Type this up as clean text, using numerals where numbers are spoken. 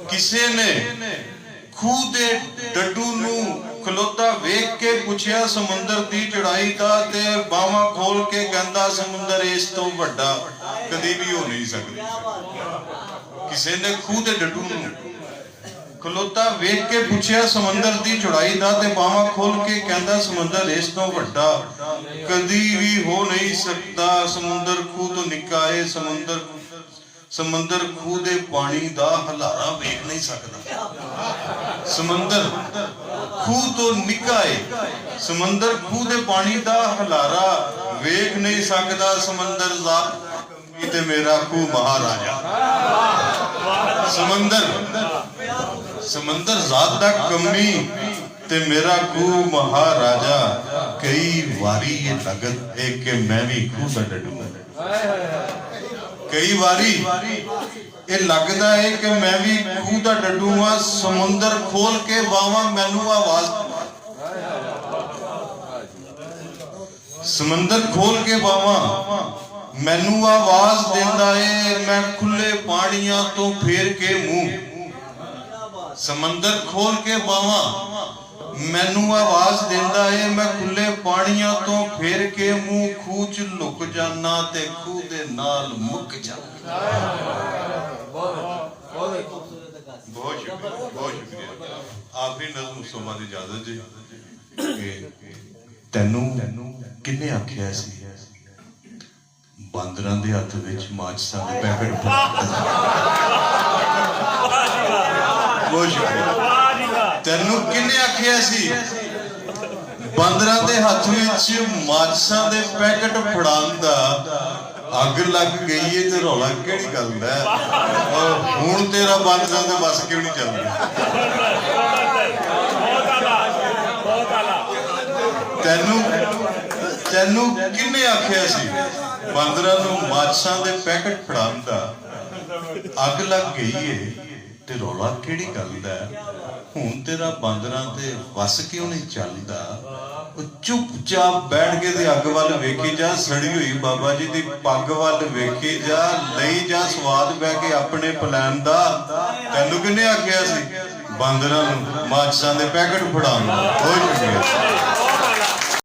किसी ने खूह दे डड्डू नू खलोता वेख के पुछया समुंदर दी चढ़ाई दा ते बावां खोल के कहंदा समुंदर इस तो वड्डा कदी भी हो नहीं सकदा। किसी ने खूह दे डड्डू नू खलोता वेख के पुछया समुंदर दी चढ़ाई दा ते बावां खोल के कहंदा समुंदर इस तो वड्डा कदी भी हो नहीं सकदा। समुंदर खूह तो निक्का है, समंदर खूह दे पानी दा हलारा वेख नहीं सकदा। समंदर खूह तो निक्का है, समंदर खूह दे पानी दा हलारा वेख नहीं सकदा। समंदर ज़ात ते मेरा खूह महाराजा। समंदर ज़ात दा कमी ते मेरा खूह महाराजा। कई वारी ये लगत है कि मैं भी खूह दा डड्डू। कई बारी ये लगता है कि मैं भी खूह दा डड्डू हाँ। समुंदर खोल के बावां मैनू आवाज, समंदर खोल के बावां मैनू आवाज देंदा है। मैं खुले पानियां तो फेर के मुंह। समंदर खोल के बावां मैनू आवाज देंदा है। मैं खुले पानियां तो फेर के मुंह। खूह च लुक जाना ते खूह दे नाल मुक जाना। बहुत शुक्रिया। आखिरी नज़म सोमा दी इजाजत जी। तैनू किन्ने आखिया सी बांदरां दे हत्थ विच माचिसां दे पैकेट। बहुत शुक्रिया। तैनू किन्ने आखिया सी बांदरां दे हत्थ विच माचिसां दे पैकेट फड़ाउण दा। अग लग गई है ते रौला किहड़ी गल दा है। हुण तेरा बांदरां दे बस क्यों नहीं चलदा। तैनू किन्ने आखिया सी बांदरां नूं माचिसां दे पैकेट फड़ाउण दा। अग लग गई है ते रौला किहड़ी गल दा है। हुण तेरा बांदरां ते वस क्यों नहीं चलदा। चुपचाप बैठ के ते अग वाल वेखी जा। सड़ी हुई बाबा जी दी पग वाल वेखी जा। लई जा स्वाद बह के अपने प्लान दा। तैनू किन्ने आखिया सी बांदरां नूं माचिसां दे पैकेट फड़ाउण दा। बहुत शुक्रिया।